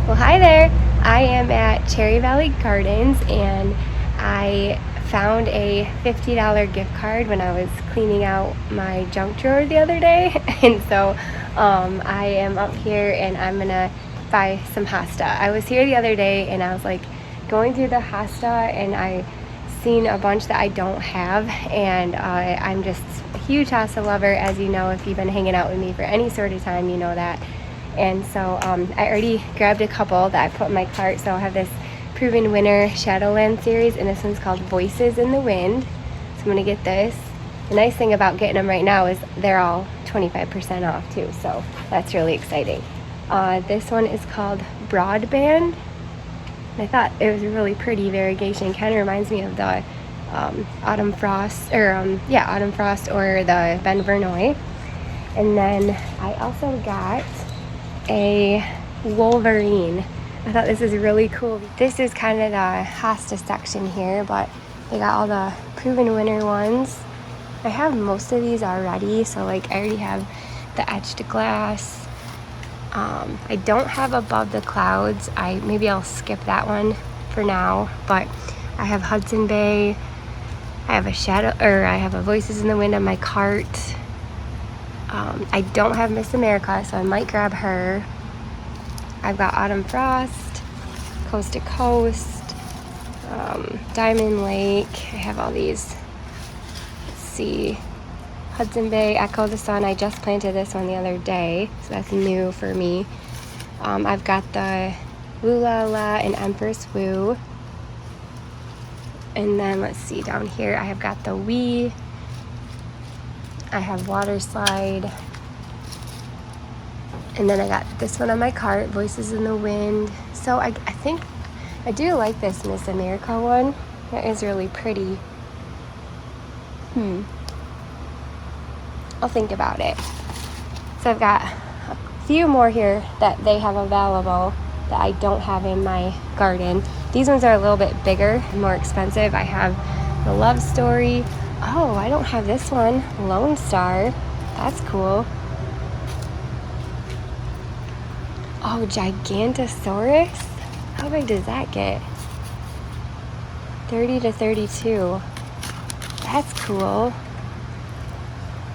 Well, hi there. I am at Cherry Valley Gardens and I found a $50 gift card when I was cleaning out my junk drawer the other day. And so I am up here and I'm gonna buy some hosta. I was here the other day and I was like going through the hosta and I seen a bunch that I don't have, and I'm just a huge hosta lover, as you know. If you've been hanging out with me for any sort of time, you know that. And so I already grabbed a couple that I put in my cart. So I have this Proven Winner Shadowland series, and this one's called Voices in the Wind. So I'm going to get this. The nice thing about getting them right now is they're all 25% off too, so that's really exciting. This one is called Broadband. And I thought it was a really pretty variegation. Kind of reminds me of the Autumn Frost, or Autumn Frost, or the Ben Vernoy. And then I also got a Wolverine. I thought this is really cool. This is kind of the hosta section here, but they got all the Proven Winner ones. I have most of these already, so like I already have the etched glass. I don't have Above the Clouds. Maybe I'll skip that one for now, but I have Hudson Bay. I have a Voices in the Wind on my cart. I don't have Miss America, so I might grab her. I've got Autumn Frost, Coast to Coast, Diamond Lake. I have all these. Let's see. Hudson Bay, Echo the Sun. I just planted this one the other day, so that's new for me. I've got the Woo La La and Empress Woo. And then let's see, down here I have got the Wee. I have Water Slide. And then I got this one on my cart, Voices in the Wind. So I think I do like this Miss America one. That is really pretty. I'll think about it. So I've got a few more here that they have available that I don't have in my garden. These ones are a little bit bigger and more expensive. I have the Love Story. Oh, I don't have this one, Lone Star. That's cool. Oh, Gigantosaurus. How big does that get? 30 to 32. That's cool.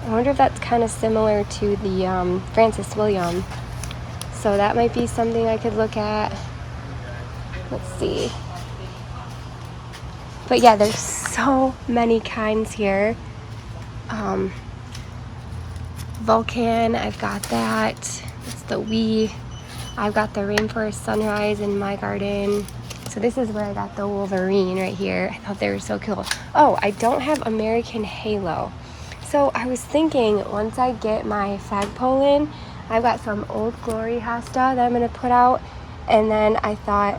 I wonder if that's kind of similar to the Francis William. So that might be something I could look at. Let's see. But yeah, there's so many kinds here. Vulcan, I've got that. It's the Wee. I've got the Rainforest Sunrise in my garden. So this is where I got the Wolverine right here. I thought they were so cool. Oh, I don't have American Halo. So I was thinking, once I get my flagpole in, I've got some Old Glory hosta that I'm going to put out. And then I thought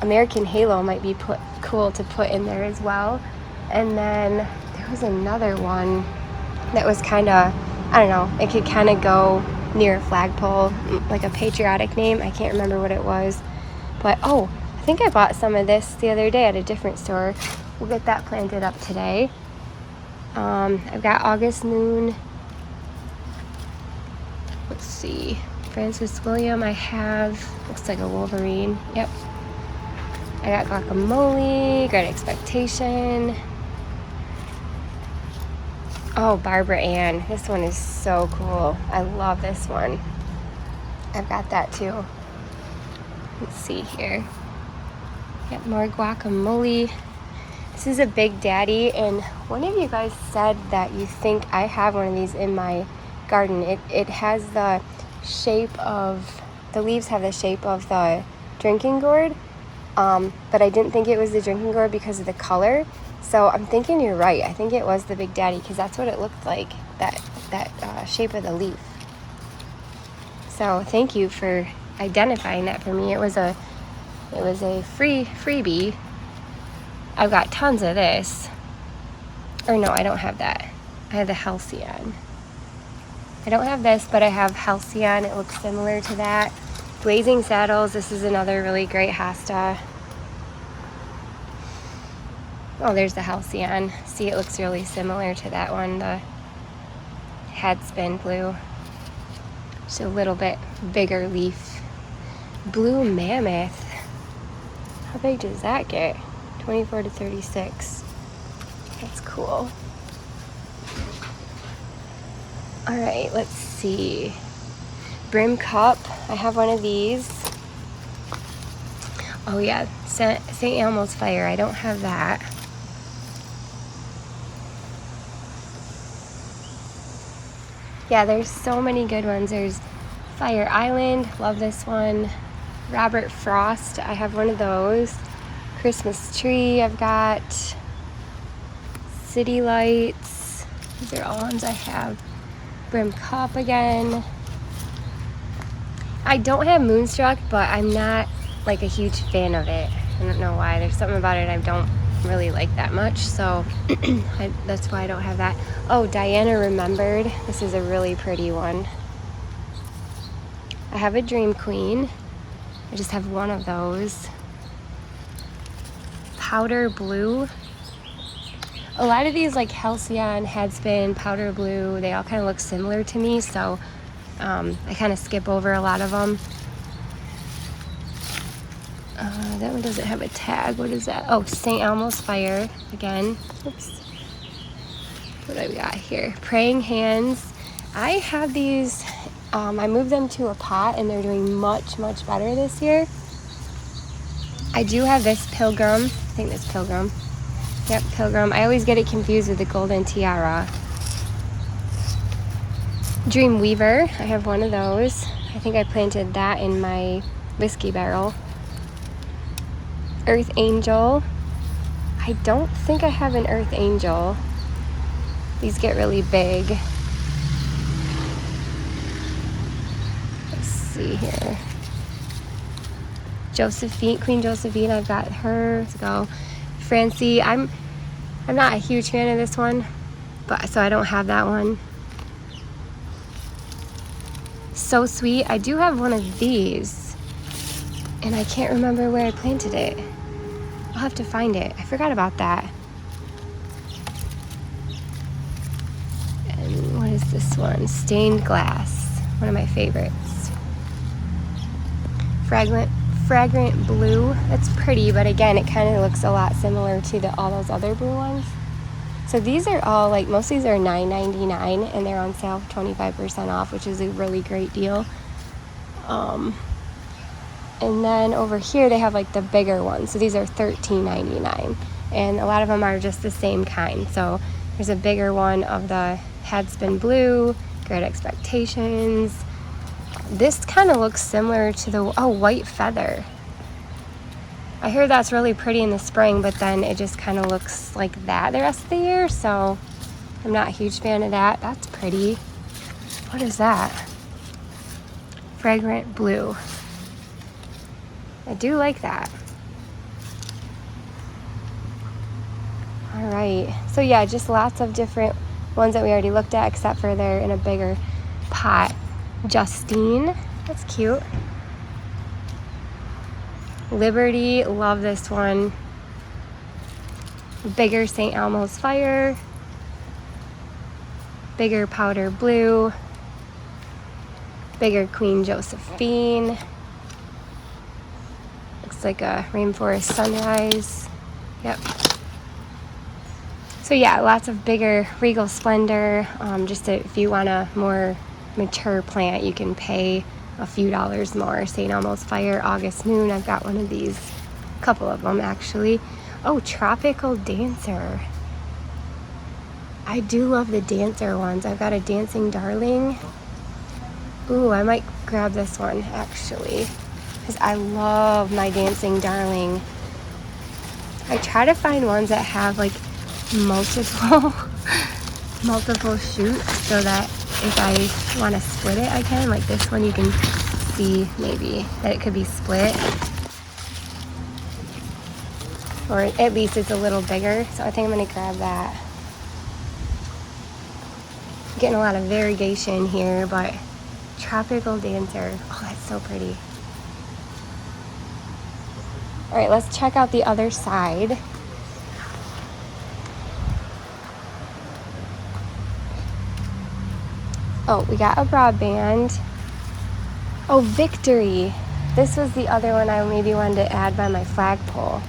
American Halo might be cool to put in there as well. And then there was another one that was kind of, I don't know, it could kind of go near a flagpole, like a patriotic name. I can't remember what it was. But oh, I think I bought some of this the other day at a different store. We'll get that planted up today. I've got August Moon. Let's see. Francis William I have. Looks like a Wolverine. Yep. I got Guacamole, Great Expectation. Oh, Barbara Ann. This one is so cool. I love this one. I've got that too. Let's see here. Got more Guacamole. This is a Big Daddy, and one of you guys said that you think I have one of these in my garden. It has the shape of, the leaves have the shape of the drinking gourd, but I didn't think it was the drinking gourd because of the color. So I'm thinking you're right. I think it was the Big Daddy because that's what it looked like, that shape of the leaf. So thank you for identifying that for me. It was a freebie. I've got tons of this. Or no, I don't have that. I have the Halcyon. I don't have this, but I have Halcyon. It looks similar to that. Blazing Saddles. This is another really great hosta. Oh, there's the Halcyon. See, it looks really similar to that one, the Headspin Blue. Just a little bit bigger leaf. Blue mammoth. How big does that get? 24 to 36. That's cool. All right, let's see. Brim cup. I have one of these. Oh yeah, St. Elmo's fire. I don't have that. Yeah, there's so many good ones. There's Fire Island. Love this one. Robert Frost. I have one of those. Christmas tree. I've got city lights. These are all ones I have. Brim cup again. I don't have Moonstruck, but I'm not like a huge fan of it. I don't know why. There's something about it I don't really like that much, so that's why I don't have that. Oh, Diana Remembered. This is a really pretty one. I have a Dream Queen. I just have one of those. Powder Blue. A lot of these, like Halcyon, Headspin, Powder Blue, they all kind of look similar to me, so I kind of skip over a lot of them. That one doesn't have a tag. What is that? Oh, St. Elmo's Fire again. Oops. What do we got here? Praying Hands. I have these. I moved them to a pot, and they're doing much, much better this year. I do have this Pilgrim. I think this Pilgrim. Yep, Pilgrim. I always get it confused with the Golden Tiara. Dream Weaver. I have one of those. I think I planted that in my whiskey barrel. Earth Angel. I don't think I have an Earth Angel. These get really big. Let's see here. Josephine, Queen Josephine, I've got her. Let's go. Francie, I'm not a huge fan of this one, but so I don't have that one. So Sweet, I do have one of these, and I can't remember where I planted it. I'll have to find it. I forgot about that. And what is this one? Stained Glass, one of my favorites. Fragrant Blue. That's pretty, but again, it kind of looks a lot similar to all those other blue ones. So these are all, like, most of these are $9.99, and they're on sale 25% off, which is a really great deal. And then over here they have like the bigger ones. So these are $13.99, and a lot of them are just the same kind. So there's a bigger one of the Headspin Blue, Great Expectations. This kind of looks similar to the White Feather. I hear that's really pretty in the spring, but then it just kind of looks like that the rest of the year, so I'm not a huge fan of that. That's pretty. What is that? Fragrant Blue. I do like that. All right, so yeah, just lots of different ones that we already looked at, except for they're in a bigger pot. Justine, that's cute. Liberty, love this one. Bigger St. Elmo's Fire. Bigger Powder Blue. Bigger Queen Josephine. Looks like a Rainforest Sunrise. Yep. So yeah, lots of bigger Regal Splendor. If you want a more mature plant, you can pay a few dollars more. St. Elmo's Fire, August Moon. I've got one of these, a couple of them actually. Oh, Tropical Dancer. I do love the dancer ones. I've got a Dancing Darling. Ooh, I might grab this one actually, because I love my Dancing Darling. I try to find ones that have like multiple shoots, so that if I want to split it, I can. Like this one, you can see maybe that it could be split, or at least it's a little bigger. So I think I'm going to grab that. Getting a lot of variegation here, but Tropical Dancer. Oh, that's so pretty. All right, let's check out the other side. Oh, we got a broadband. Oh, Victory. This was the other one I maybe wanted to add by my flagpole.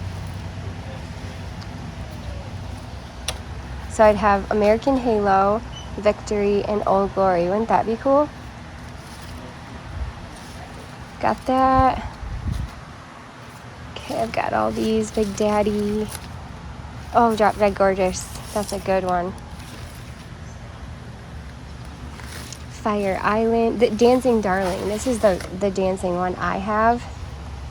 So I'd have American Halo, Victory, and Old Glory. Wouldn't that be cool? Got that. Okay, I've got all these. Big Daddy. Oh, Drop Dead Gorgeous. That's a good one. Fire Island. The Dancing Darling. This is the dancing one I have.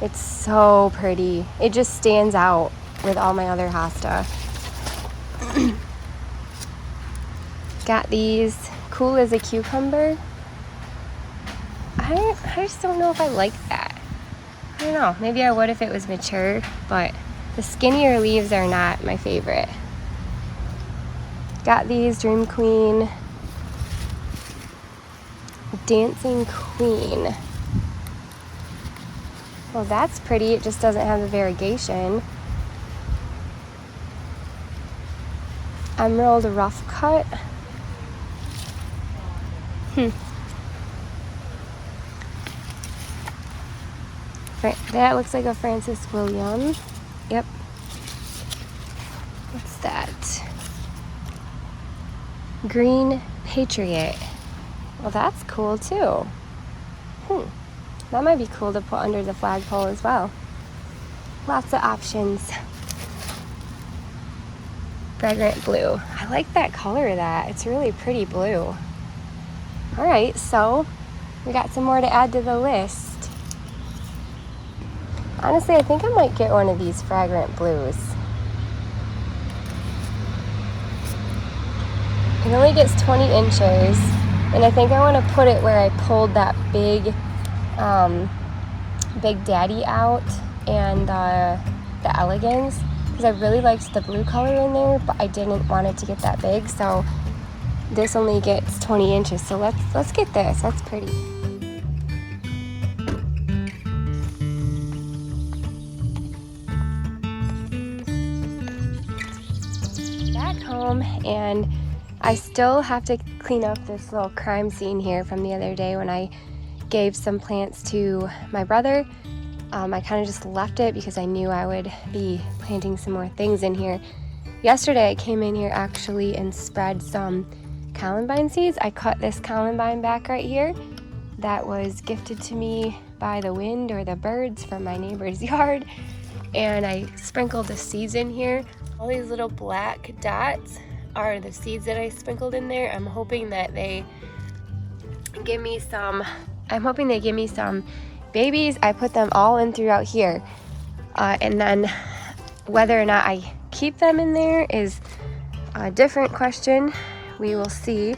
It's so pretty. It just stands out with all my other hosta. Got these. Cool as a Cucumber. I just don't know if I like that. I don't know. Maybe I would if it was mature, but the skinnier leaves are not my favorite. Got these. Dream Queen. Dancing Queen. Well, that's pretty. It just doesn't have the variegation. Emerald Rough Cut. That looks like a Francis William. Yep. What's that? Green Patriot. Well, that's cool too. That might be cool to put under the flagpole as well. Lots of options. Fragrant Blue. I like that color of that. It's really pretty blue. All right, so we got some more to add to the list. Honestly, I think I might get one of these Fragrant Blues. It only gets 20 inches, and I think I want to put it where I pulled that Big Daddy out and the Elegance, because I really liked the blue color in there, but I didn't want it to get that big, so this only gets 20 inches. So let's get this. That's pretty. Back home, and I still have to clean up this little crime scene here from the other day when I gave some plants to my brother. I kind of just left it because I knew I would be planting some more things in here. Yesterday I came in here actually and spread some columbine seeds. I cut this columbine back right here that was gifted to me by the wind or the birds from my neighbor's yard, and I sprinkled the seeds in here. All these little black dots are the seeds that I sprinkled in there. I'm hoping they give me some babies. I put them all in throughout here, and then whether or not I keep them in there is a different question. We will see,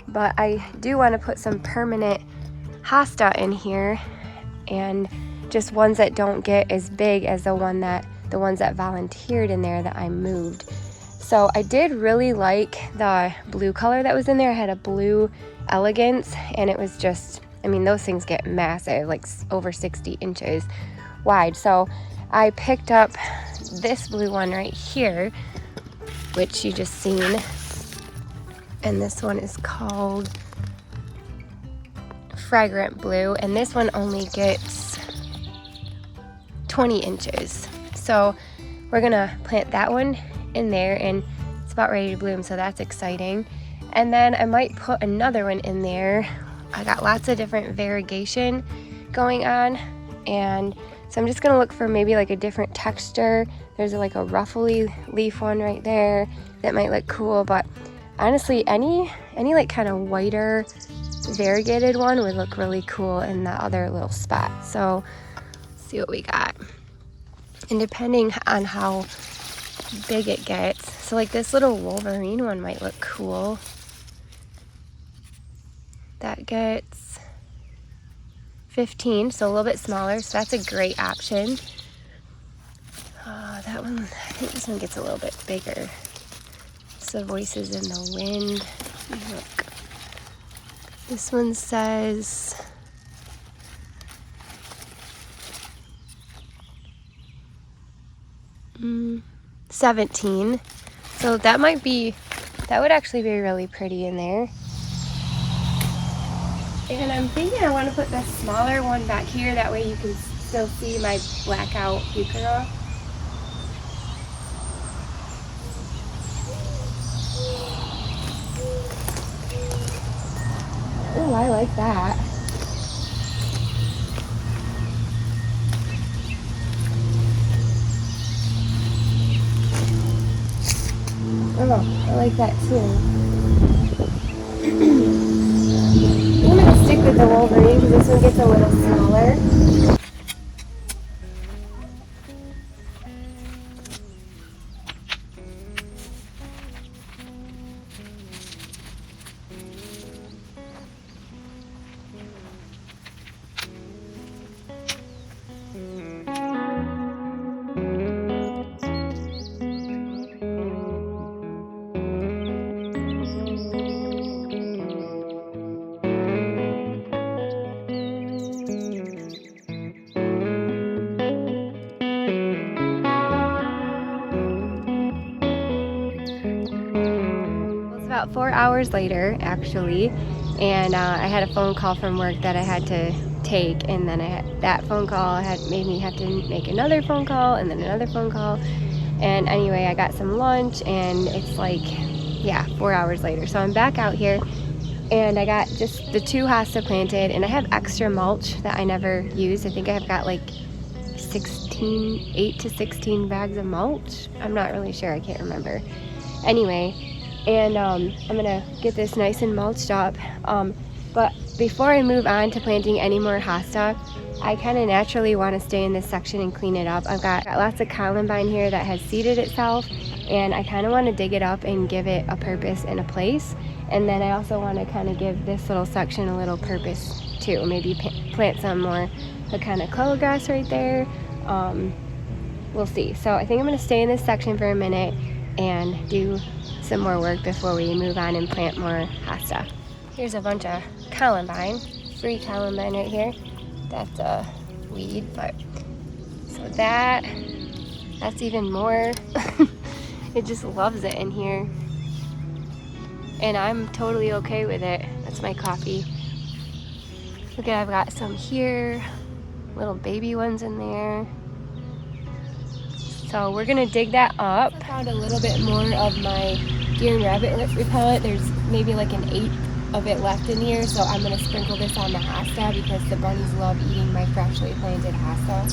but I do want to put some permanent hosta in here, and just ones that don't get as big as the ones that volunteered in there that I moved. So I did really like the blue color that was in there. I had a blue Elegance, and it was just, I mean, those things get massive, like over 60 inches wide. So I picked up this blue one right here, which you just seen. And this one is called Fragrant Blue. And this one only gets 20 inches. So we're gonna plant that one in there, and it's about ready to bloom, so that's exciting. And then I might put another one in there. I got lots of different variegation going on, and so I'm just gonna look for maybe like a different texture. There's like a ruffly leaf one right there that might look cool, but honestly any like kind of whiter variegated one would look really cool in that other little spot. So let's see what we got. And depending on how big it gets, so like this little Wolverine one might look cool. That gets 15, so a little bit smaller, so that's a great option. That one, I think this one gets a little bit bigger. So Voices in the Wind. Look. This one says 17. So that would actually be really pretty in there. And I'm thinking I want to put the smaller one back here, that way you can still see my blackout heuchera. Oh, I like that. Oh, I like that too. I'm going to stick with the Wolverine because this one gets a little smaller. About 4 hours later, actually, and I had a phone call from work that I had to take, and then that phone call had made me have to make another phone call and then another phone call. And anyway, I got some lunch, and it's like, yeah, 4 hours later. So I'm back out here, and I got just the 2 hosta planted, and I have extra mulch that I never used. I think I've got like 8 to 16 bags of mulch. I'm not really sure, I can't remember. Anyway, and I'm gonna get this nice and mulched up. But before I move on to planting any more hosta, I kind of naturally want to stay in this section and clean it up. I've got lots of columbine here that has seeded itself, and I kind of want to dig it up and give it a purpose and a place. And then I also want to kind of give this little section a little purpose too. Maybe plant some more kind of clover grass right there. We'll see. So I think I'm going to stay in this section for a minute and do some more work before we move on and plant more hosta. Here's a bunch of columbine, free columbine right here. That's a weed, but so that's even more. It just loves it in here, and I'm totally okay with it. That's my coffee. Look at, I've got some here, little baby ones in there. So we're gonna dig that up. I found a little bit more of my deer and rabbit repellent. There's maybe like an 1/8 of it left in here, so I'm gonna sprinkle this on the hosta because the bunnies love eating my freshly planted hosta.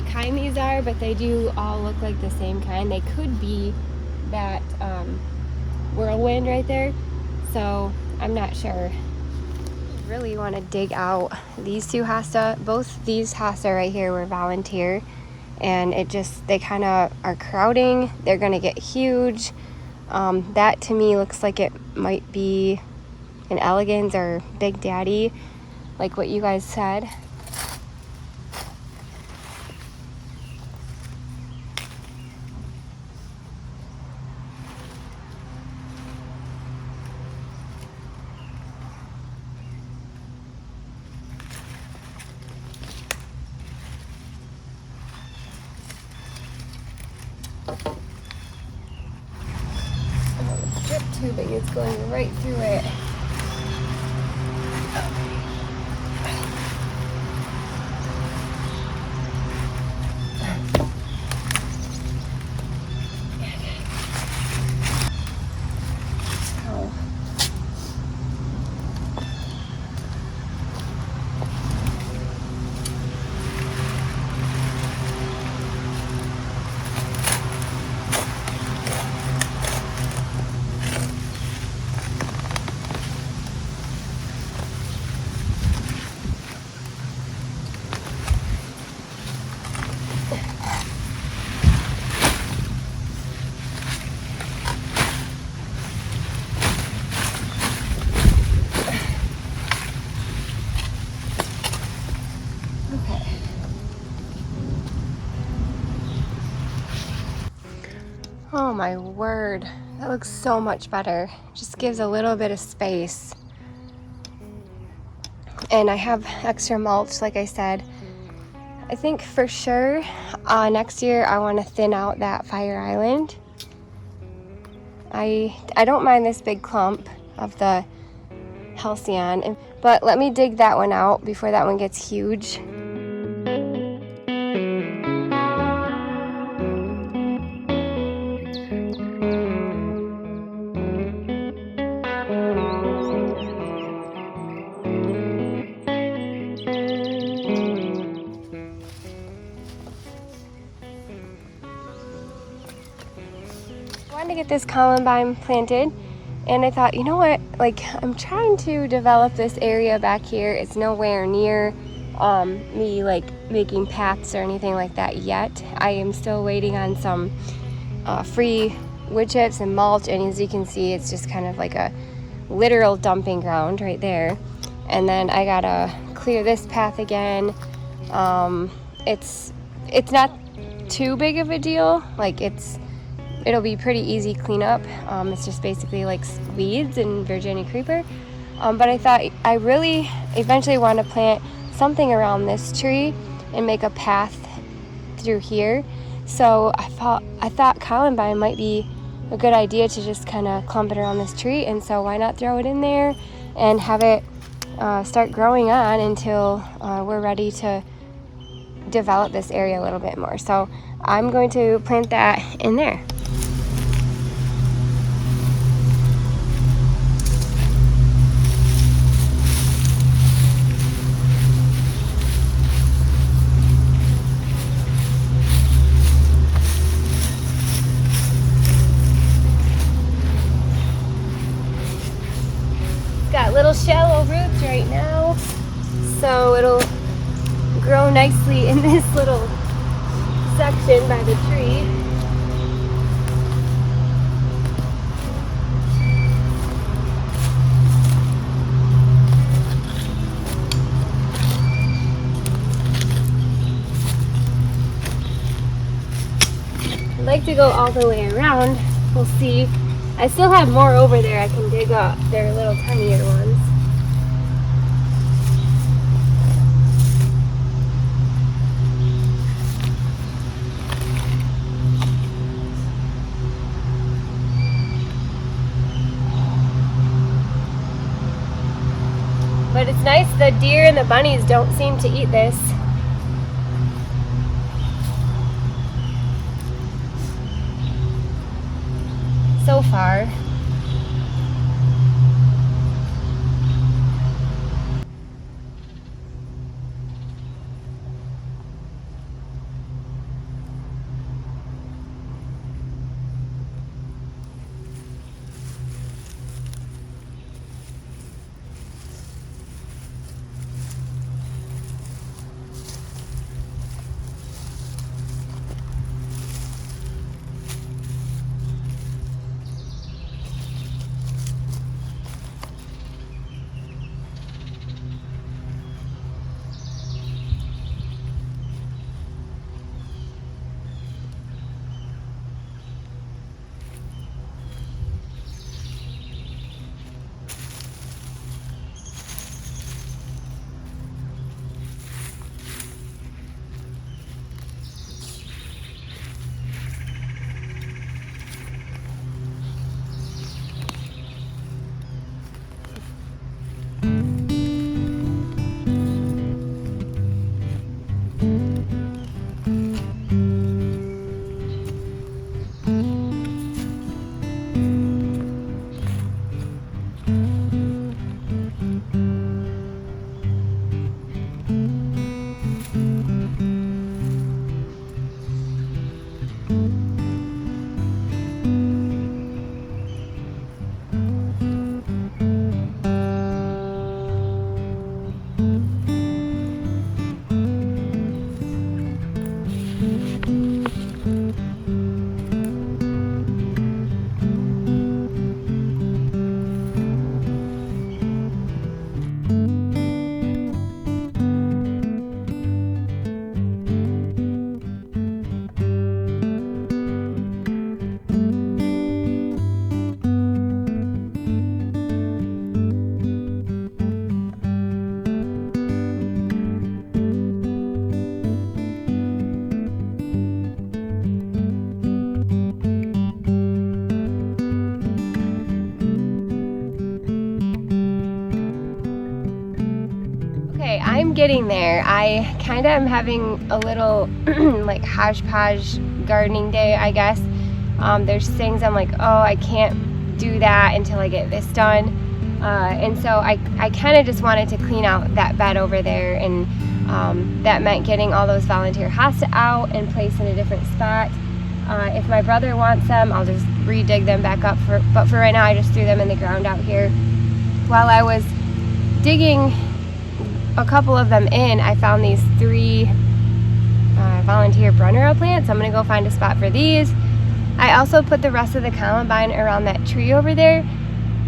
what kind these are, but they do all look like the same kind. They could be that whirlwind right there, so I'm not sure. I really want to dig out these two hosta. Both these hosta right here were volunteer, and they kind of are crowding. They're gonna get huge. That to me looks like it might be an elegans or Big Daddy, like what you guys said. Drip tubing is going right through it. Oh my word, that looks so much better. Just gives a little bit of space. And I have extra mulch, like I said. I think for sure next year I want to thin out that fire island. I don't mind this big clump of the halcyon, but let me dig that one out before that one gets huge. I wanted to get this columbine planted, and I thought, you know what, like, I'm trying to develop this area back here. It's nowhere near me like making paths or anything like that yet. I am still waiting on some free wood chips and mulch, and as you can see, it's just kind of like a literal dumping ground right there. And then I gotta clear this path again. It's not too big of a deal. Like, it'll be pretty easy cleanup. It's just basically like weeds and Virginia creeper. But I thought I really eventually want to plant something around this tree and make a path through here. So I thought columbine might be a good idea to just kind of clump it around this tree. And so why not throw it in there and have it start growing on until we're ready to develop this area a little bit more. So I'm going to plant that in there. Got little shallow roots right now, so it'll grow nicely in this little section by the tree. I'd like to go all the way around. We'll see. I still have more over there I can dig up. They're little tinier ones. But it's nice, the deer and the bunnies don't seem to eat this. So far. I'm getting there. I kind of am having a little like hodgepodge gardening day, I guess. There's things I'm like, oh, I can't do that until I get this done. And so I kind of just wanted to clean out that bed over there, and that meant getting all those volunteer hosta out and placed in a different spot. If my brother wants them, I'll just re-dig them back up. But for right now, I just threw them in the ground out here. While I was digging a couple of them in, I found these 3 volunteer brunnera plants. I'm going to go find a spot for these. I also put the rest of the columbine around that tree over there.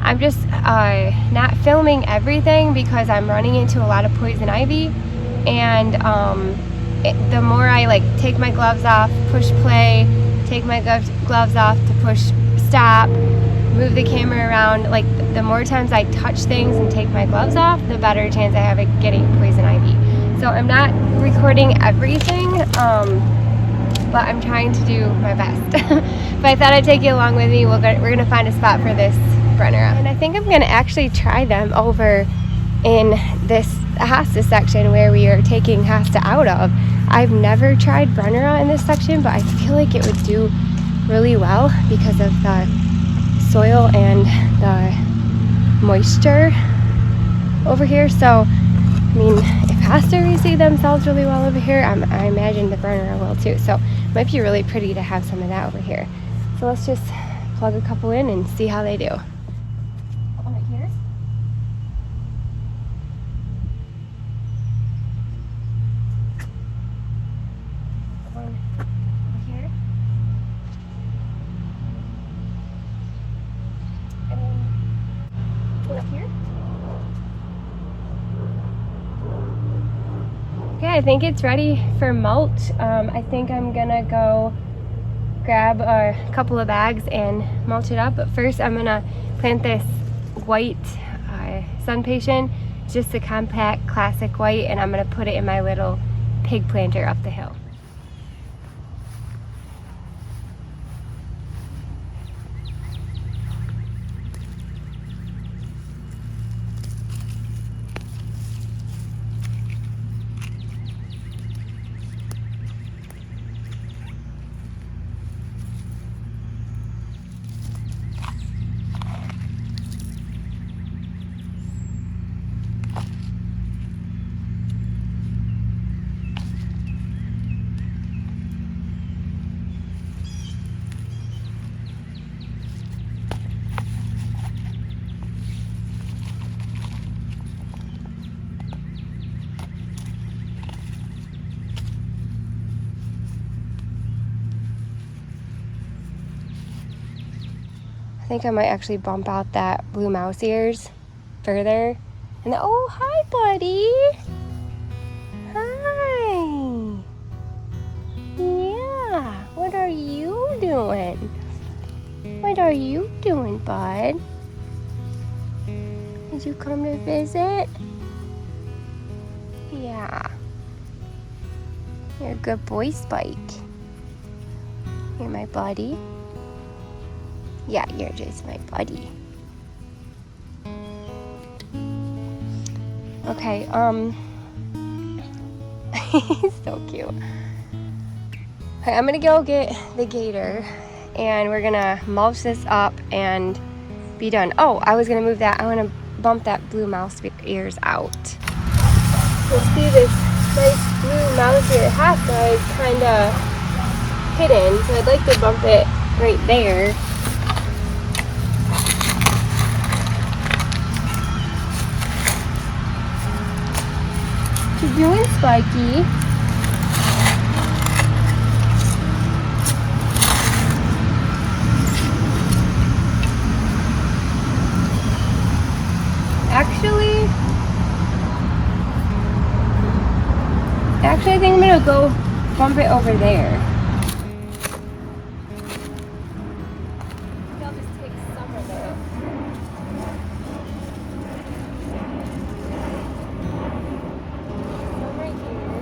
I'm just not filming everything because I'm running into a lot of poison ivy, and the more I like take my gloves off, push play, take my gloves off to push stop, move the camera around, like the more times I touch things and take my gloves off, the better chance I have of getting poison ivy. So I'm not recording everything, but I'm trying to do my best. But I thought I'd take you along with me. We're gonna find a spot for this brunnera, and I think I'm gonna actually try them over in this hosta section where we are taking hosta out of. I've never tried brunnera in this section, but I feel like it would do really well because of the soil and the moisture over here. So, I mean, if hosta receive themselves really well over here, I imagine the brunnera will too. So it might be really pretty to have some of that over here. So let's just plug a couple in and see how they do. Over here. One over here. And then one up here. Okay, I think it's ready for mulch. I think I'm gonna go grab a couple of bags and mulch it up. But first I'm gonna plant this white sun patient. It's just a compact classic white, and I'm gonna put it in my little pig planter up the hill. I think I might actually bump out that blue mouse ears further. And then, oh, hi, buddy. Hi. Yeah. What are you doing? What are you doing, bud? Did you come to visit? Yeah. You're a good boy, Spike. You're my buddy. Yeah, you're just my buddy. Okay, he's so cute. Okay, I'm gonna go get the gator, and we're gonna mulch this up and be done. Oh, I was gonna move that. I wanna bump that blue mouse ears out. You'll see this nice blue mouse ear hosta is kinda hidden, so I'd like to bump it right there. What you doing, Spiky? Actually, I think I'm gonna go bump it over there. I'll just take some of it. Some right here.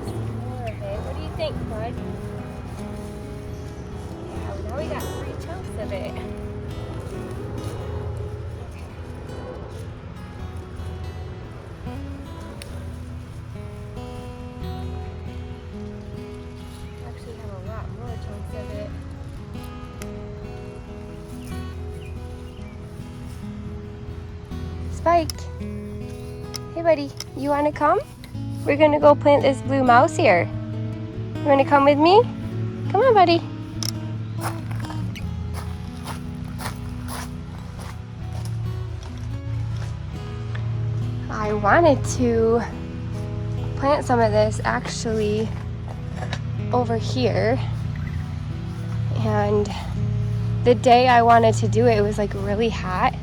Some more of it. What do you think, bud? of it. Actually have a lot more chunks of it. Spike. Hey buddy, you wanna come? We're gonna go plant this blue mouse here. You wanna come with me? Come on, buddy. I wanted to plant some of this actually over here, and the day I wanted to do it, it was like really hot,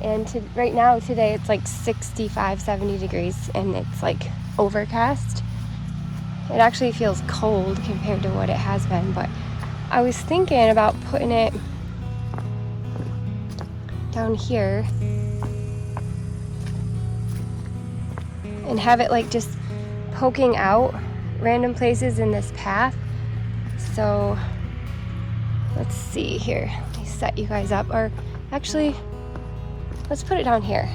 and right now today it's like 65-70 degrees and it's like overcast. It actually feels cold compared to what it has been, but I was thinking about putting it down here and have it like just poking out random places in this path. So let's see here. Let me set you guys up, or actually let's put it down here.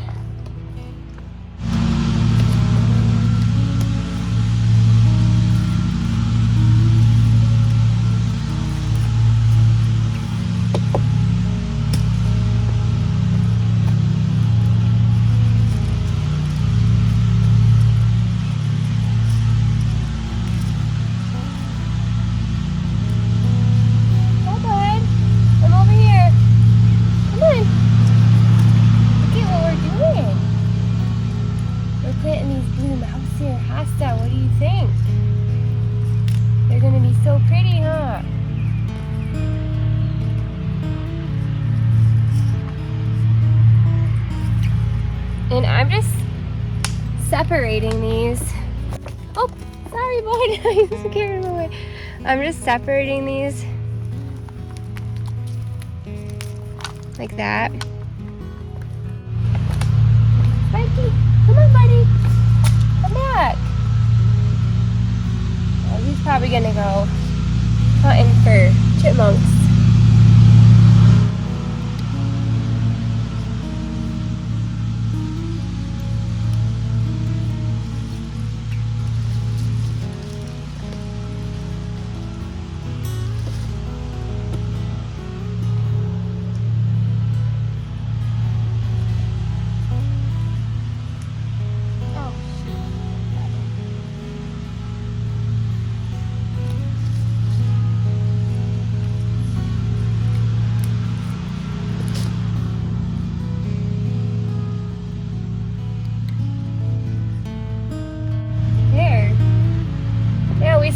Hosta, what do you think? They're gonna be so pretty, huh? And I'm just separating these. Oh, sorry, bud. I scared him away. I'm just separating these like that. Mikey, come on, buddy. Come back. Well, he's probably gonna go hunting for chipmunks.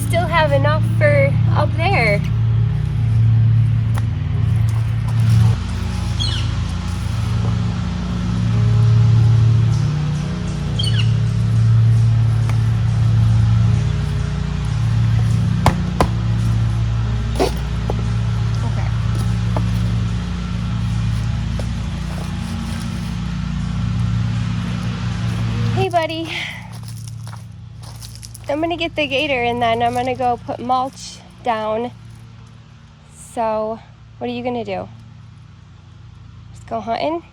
Still have enough for up there. Okay. Hey, buddy. I'm gonna get the gator and then I'm gonna go put mulch down. So, what are you gonna do? Just go hunting?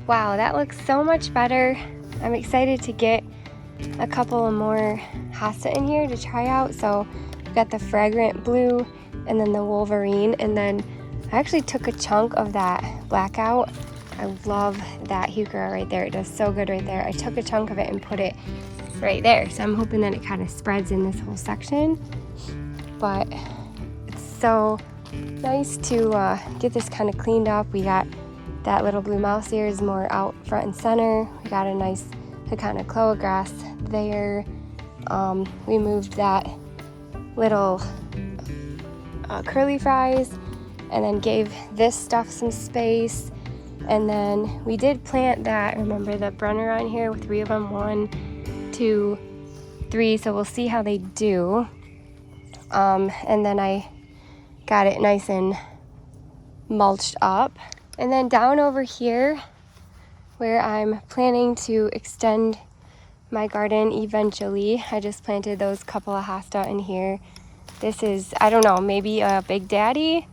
Wow, that looks so much better. I'm excited to get a couple more Hosta in here to try out. So we've got the fragrant blue and then the Wolverine, and then I actually took a chunk of that blackout. I love that heuchera right there. It does so good right there. I took a chunk of it and put it right there. So I'm hoping that it kind of spreads in this whole section. But it's so nice to get this kind of cleaned up. We got that little blue mouse here is more out front and center. We got a nice Hikana grass there. We moved that little curly fries and then gave this stuff some space. And then we did plant that, remember the brunnera on here with 3 of them, 1, 2, 3, so we'll see how they do. And then I got it nice and mulched up. And then down over here where I'm planning to extend my garden eventually, I just planted those couple of hosta in here. This is, I don't know, maybe a Big Daddy.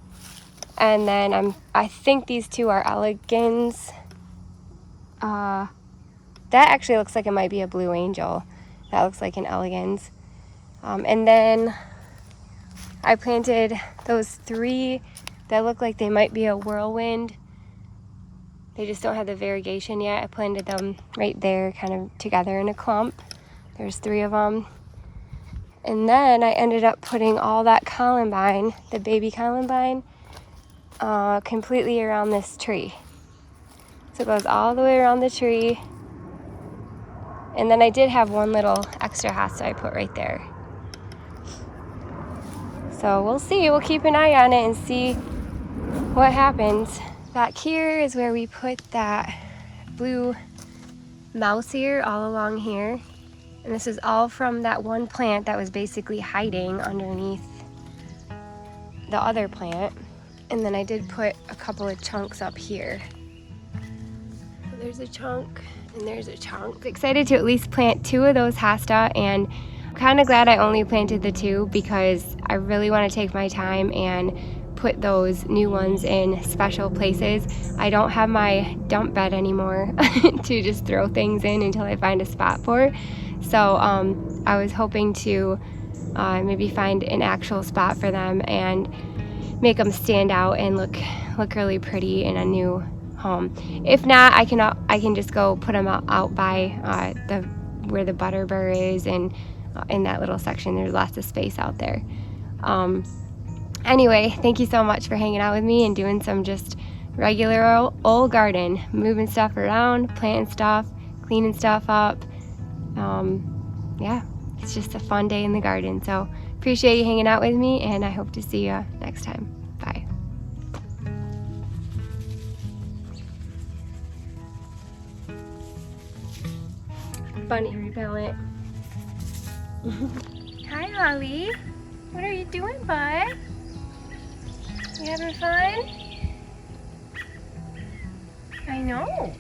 And then I think these 2 are elegans. That actually looks like it might be a Blue Angel. That looks like an elegans. And then I planted those 3 that look like they might be a whirlwind. They just don't have the variegation yet. I planted them right there, kind of together in a clump. There's 3 of them. And then I ended up putting all that columbine, the baby columbine, completely around this tree. So it goes all the way around the tree. And then I did have 1 little extra hosta I put right there. So we'll see. We'll keep an eye on it and see what happens. Back here is where we put that blue mouse ear all along here. And this is all from that one plant that was basically hiding underneath the other plant. And then I did put a couple of chunks up here. So there's a chunk and there's a chunk. Excited to at least plant 2 of those hosta, and I'm kind of glad I only planted the 2 because I really want to take my time and put those new ones in special places. I don't have my dump bed anymore to just throw things in until I find a spot for. So I was hoping to maybe find an actual spot for them and make them stand out and look really pretty in a new home. If not, I can just go put them out by where the butter burr is, and in that little section there's lots of space out there. Anyway, thank you so much for hanging out with me and doing some just regular old garden, moving stuff around, planting stuff, cleaning stuff up. Yeah, it's just a fun day in the garden. So appreciate you hanging out with me, and I hope to see you next time. Bye. Bunny repellent. Hi, Holly. What are you doing, bud? You having fun? I know.